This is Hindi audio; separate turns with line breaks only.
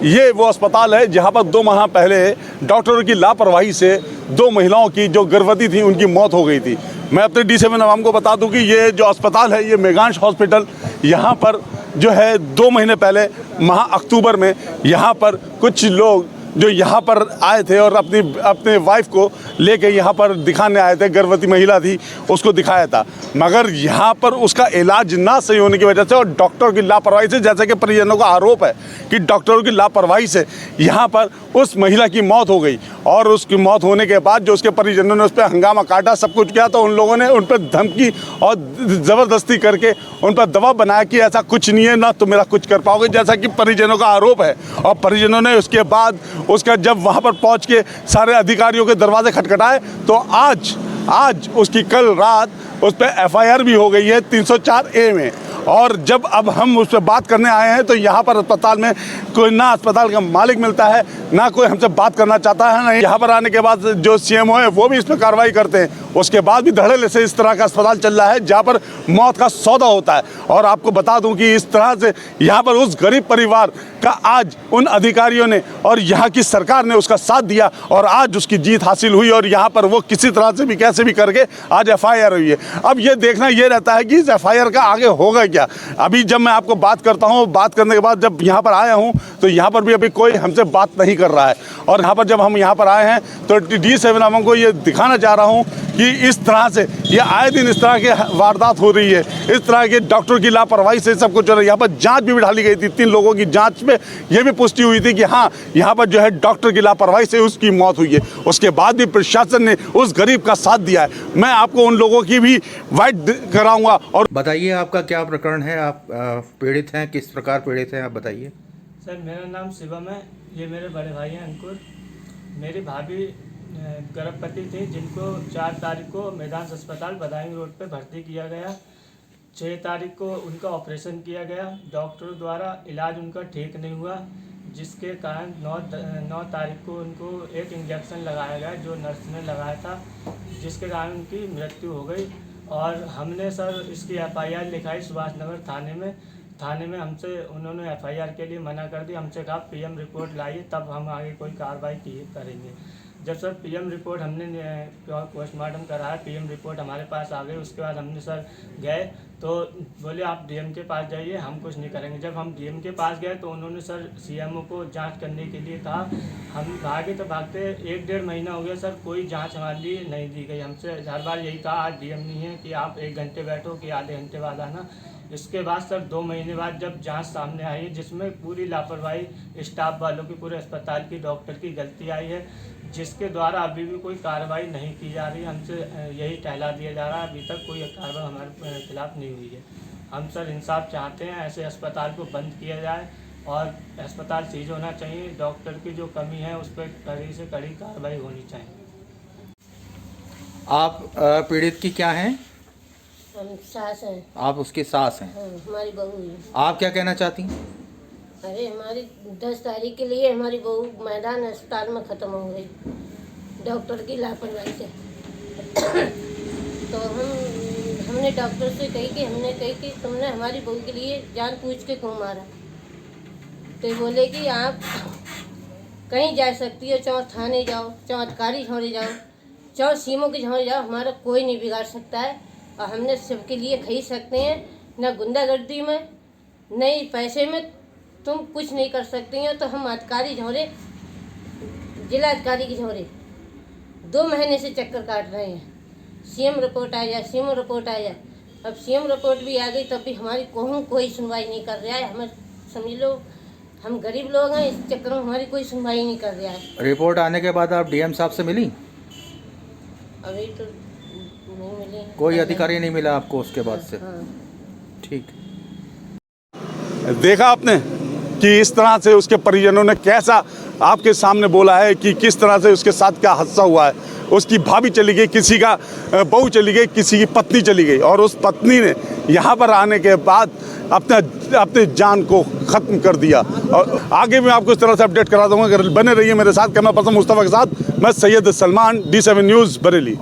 ये वो अस्पताल है जहाँ पर 2 माह पहले डॉक्टरों की लापरवाही से 2 महिलाओं की जो गर्भवती थी उनकी मौत हो गई थी। मैं अपने D7 आवाम को बता दूं कि ये जो अस्पताल है ये मेगांश हॉस्पिटल, यहाँ पर जो है 2 महीने पहले माह अक्टूबर में यहाँ पर कुछ लोग जो यहाँ पर आए थे और अपने वाइफ को लेके यहाँ पर दिखाने आए थे, गर्भवती महिला थी उसको दिखाया था, मगर यहाँ पर उसका इलाज ना सही होने की वजह से और डॉक्टर की लापरवाही से, जैसे कि परिजनों का आरोप है कि डॉक्टरों की लापरवाही से यहाँ पर उस महिला की मौत हो गई। और उसकी मौत होने के बाद जो उसके परिजनों ने उस पर हंगामा काटा, सब कुछ किया, तो उन लोगों ने उन पर धमकी और ज़बरदस्ती करके उन पर दबाव बनाया कि ऐसा कुछ नहीं है, ना तुम मेरा कुछ कर पाओगे, जैसा कि परिजनों का आरोप है। और परिजनों ने उसके बाद उसका जब वहाँ पर पहुँच के सारे अधिकारियों के दरवाजे खटखटाए तो आज उसकी कल रात उस पर FIR भी हो गई है 304A में। और जब अब हम उस पर बात करने आए हैं तो यहाँ पर अस्पताल में कोई ना अस्पताल का मालिक मिलता है, ना कोई हमसे बात करना चाहता है। ना यहाँ पर आने के बाद जो CMO है वो भी इस पर कार्रवाई करते हैं। उसके बाद भी धड़ल्ले से इस तरह का अस्पताल चल रहा है जहाँ पर मौत का सौदा होता है। और आपको बता दूं कि इस तरह से यहाँ पर उस गरीब परिवार का आज उन अधिकारियों ने और यहाँ की सरकार ने उसका साथ दिया और आज उसकी जीत हासिल हुई और यहाँ पर वो किसी तरह से भी कैसे भी करके आज FIR हुई है। अब ये देखना ये रहता है कि इस FIR का आगे होगा क्या। अभी जब मैं आपको बात करता हूँ, बात करने के बाद जब यहाँ पर आया हूँ तो यहाँ पर भी अभी कोई हमसे बात नहीं कर रहा है। और यहाँ पर जब हम यहाँ पर आए हैं तो D7 आवाम को ये दिखाना चाह रहा हूँ कि इस तरह से ये आए दिन इस तरह की वारदात हो रही है, इस तरह के डॉक्टर की लापरवाही से सब कुछ हो रहा है। यहाँ पर जांच भी बिठा ली गई थी, 3 लोगों की जांच में ये भी पुष्टि हुई थी कि हाँ यहाँ पर जो है डॉक्टर की लापरवाही से उसकी मौत हुई है। उसके बाद भी प्रशासन ने उस गरीब का साथ दिया है। मैं आपको उन लोगों की भी वाइट कराऊंगा। और
बताइए आपका क्या प्रकरण है, आप पीड़ित हैं, किस प्रकार पीड़ित हैं, आप बताइए।
सर मेरा नाम शिवम है, ये मेरे बड़े भाई हैं अंकुर। मेरी भाभी गर्भवती थी जिनको 4 तारीख को मैदान अस्पताल बदायूं रोड पे भर्ती किया गया। 6 तारीख को उनका ऑपरेशन किया गया। डॉक्टरों द्वारा इलाज उनका ठीक नहीं हुआ, जिसके कारण 9 तारीख को उनको एक इंजेक्शन लगाया गया जो नर्स ने लगाया था, जिसके कारण उनकी मृत्यु हो गई। और हमने सर इसकी FIR लिखाई सुभाष नगर थाने में हमसे उन्होंने FIR के लिए मना कर दी। हमसे कहा PM रिपोर्ट लाइए तब हम आगे कोई कार्रवाई करेंगे। जब सर PM रिपोर्ट हमने पोस्टमार्टम कराया, PM रिपोर्ट हमारे पास आ गई। उसके बाद हमने सर गए तो बोले आप DM के पास जाइए, हम कुछ नहीं करेंगे। जब हम DM के पास गए तो उन्होंने सर CMO को जांच करने के लिए कहा। हम भागे तो भागते 1-1.5 महीना हो गया सर, कोई जांच हमारे लिए नहीं दी गई। हमसे हर बार यही कहा आज DM नहीं है कि आप 1 घंटे बैठो कि आधे घंटे बाद आना। इसके बाद सर 2 महीने बाद जब जांच सामने आई है जिसमें पूरी लापरवाही स्टाफ वालों की, पूरे अस्पताल की, डॉक्टर की गलती आई है, जिसके द्वारा अभी भी कोई कार्रवाई नहीं की जा रही। हमसे यही टहला दिया जा रहा है, अभी तक कोई कार्रवाई हमारे खिलाफ नहीं हुई है। हम सर इंसाफ चाहते हैं, ऐसे अस्पताल को बंद किया जाए और अस्पताल सीज होना चाहिए। डॉक्टर की जो कमी है उस पर कड़ी से कड़ी कार्रवाई होनी चाहिए।
आप पीड़ित की क्या हैं?
हम सास हैं।
आप उसकी सास हैं?
हाँ, हमारी बहू है।
आप क्या कहना चाहती हैं?
अरे हमारी 10 तारीख के लिए हमारी बहू मैदान अस्पताल में ख़त्म हो गई डॉक्टर की लापरवाही से। तो हमने डॉक्टर से कही कि तुमने हमारी बहू के लिए जान पूछ के क्यों मारा। तो बोले कि आप कहीं जा सकती हो, चाहे थाने जाओ, चाहे अधिकारी झोड़े जाओ, चाहे CMO के झोड़े जाओ, हमारा कोई नहीं बिगाड़ सकता है। और हमने सबके लिए खरीद सकते हैं, न गुंडागर्दी में नहीं पैसे में तुम कुछ नहीं कर सकती हो। तो हम अधिकारी झोरे, जिला अधिकारी के झोरे 2 महीने से चक्कर काट रहे हैं। CM रिपोर्ट आ जाए, CMO रिपोर्ट आ जाए। अब CM रिपोर्ट भी आ गई तब भी हमारी कोई सुनवाई नहीं कर रहा है। हमें समझ लो हम गरीब लोग हैं, इस चक्कर में हमारी कोई सुनवाई नहीं कर रहा है।
रिपोर्ट आने के बाद आप DM साहब से मिली?
अभी तो नहीं मिली,
कोई अधिकारी नहीं मिला आपको उसके बाद से?
हाँ।
ठीक।
देखा आपने कि इस तरह से उसके परिजनों ने कैसा आपके सामने बोला है कि किस तरह से उसके साथ क्या हादसा हुआ है। उसकी भाभी चली गई, किसी का बहू चली गई, किसी की पत्नी चली गई और उस पत्नी ने यहाँ पर आने के बाद अपने जान को ख़त्म कर दिया। और आगे मैं आपको इस तरह से अपडेट करा दूँगा। अगर बने रहिए मेरे साथ। कैमरा पर्सन मुस्तफ़ा के साथ मैं सैयद सलमान, D7 न्यूज़ बरेली।